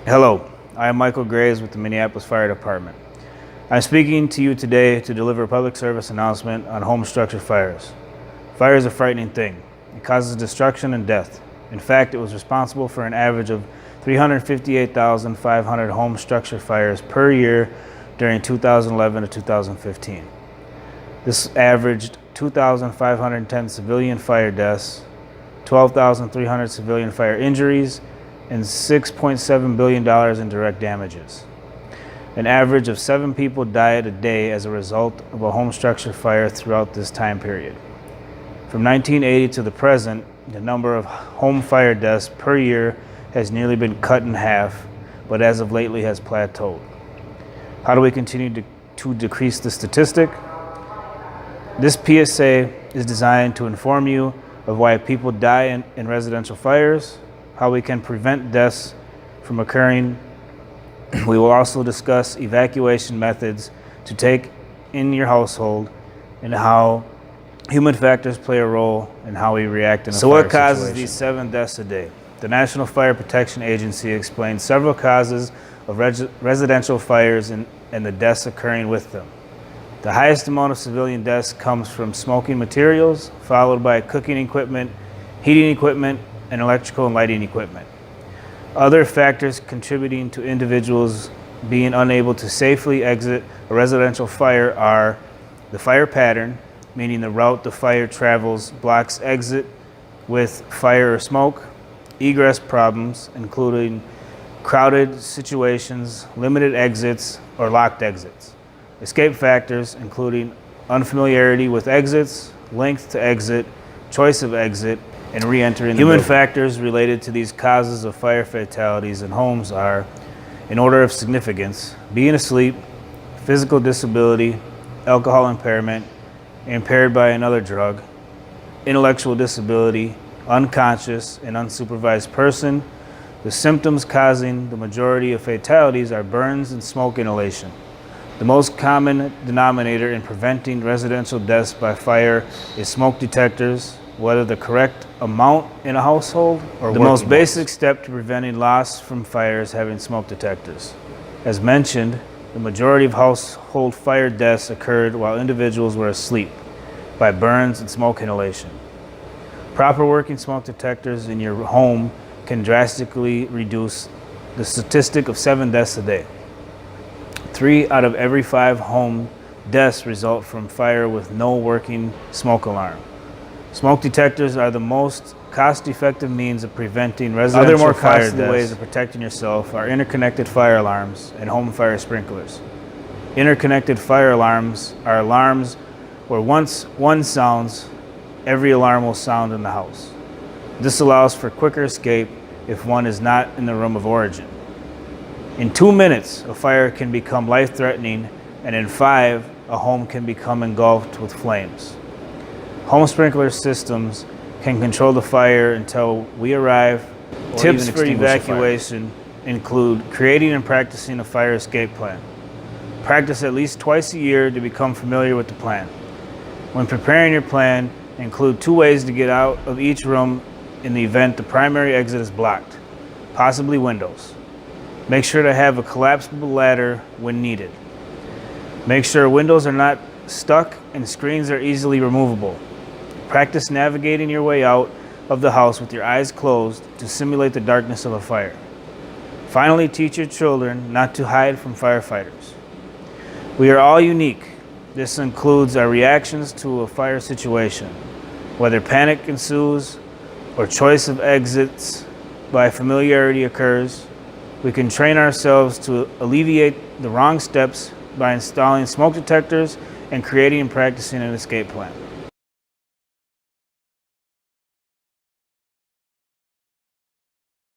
Hello, I am Michael Graves with the Minneapolis Fire Department. I'm speaking to you today to deliver a public service announcement on home structure fires. Fire is a frightening thing. It causes destruction and death. In fact, it was responsible for an average of 358,500 home structure fires per year during 2011 to 2015. This averaged 2,510 civilian fire deaths, 12,300 civilian fire injuries, and $6.7 billion in direct damages. An average of 7 people died a day as a result of a home structure fire throughout this time period. From 1980 to the present, the number of home fire deaths per year has nearly been cut in half, but as of lately has plateaued. How do we continue to decrease the statistic? This PSA is designed to inform you of why people die in residential fires, how we can prevent deaths from occurring. We will also discuss evacuation methods to take in your household and how human factors play a role in how we react in a fire situation. So what causes these 7 deaths a day? The National Fire Protection Agency explains several causes of residential fires and the deaths occurring with them. The highest amount of civilian deaths comes from smoking materials, followed by cooking equipment, heating equipment, and electrical and lighting equipment. Other factors contributing to individuals being unable to safely exit a residential fire are the fire pattern, meaning the route the fire travels blocks exit with fire or smoke, egress problems, including crowded situations, limited exits, or locked exits, escape factors, including unfamiliarity with exits, length to exit, choice of exit, and re-entering the building. Human factors related to these causes of fire fatalities in homes are, in order of significance, being asleep, physical disability, alcohol impairment, impaired by another drug, intellectual disability, unconscious and unsupervised person. The symptoms causing the majority of fatalities are burns and smoke inhalation. The most common denominator in preventing residential deaths by fire is smoke detectors, whether the correct amount in a household or the most basic step to preventing loss from fires having smoke detectors. As mentioned, the majority of household fire deaths occurred while individuals were asleep by burns and smoke inhalation. Proper working smoke detectors in your home can drastically reduce the statistic of 7 deaths a day. 3 out of every 5 home deaths result from fire with no working smoke alarm. Smoke detectors are the most cost-effective means of preventing residential fire deaths. Other more costly ways of protecting yourself are interconnected fire alarms and home fire sprinklers. Interconnected fire alarms are alarms where once one sounds, every alarm will sound in the house. This allows for quicker escape if one is not in the room of origin. In 2 minutes, a fire can become life-threatening, and in 5, a home can become engulfed with flames. Home sprinkler systems can control the fire until we arrive. Tips for evacuation include creating and practicing a fire escape plan. Practice at least twice a year to become familiar with the plan. When preparing your plan, include 2 ways to get out of each room in the event the primary exit is blocked, possibly windows. Make sure to have a collapsible ladder when needed. Make sure windows are not stuck and screens are easily removable. Practice navigating your way out of the house with your eyes closed to simulate the darkness of a fire. Finally, teach your children not to hide from firefighters. We are all unique. This includes our reactions to a fire situation, whether panic ensues or choice of exits by familiarity occurs. We can train ourselves to alleviate the wrong steps by installing smoke detectors and creating and practicing an escape plan.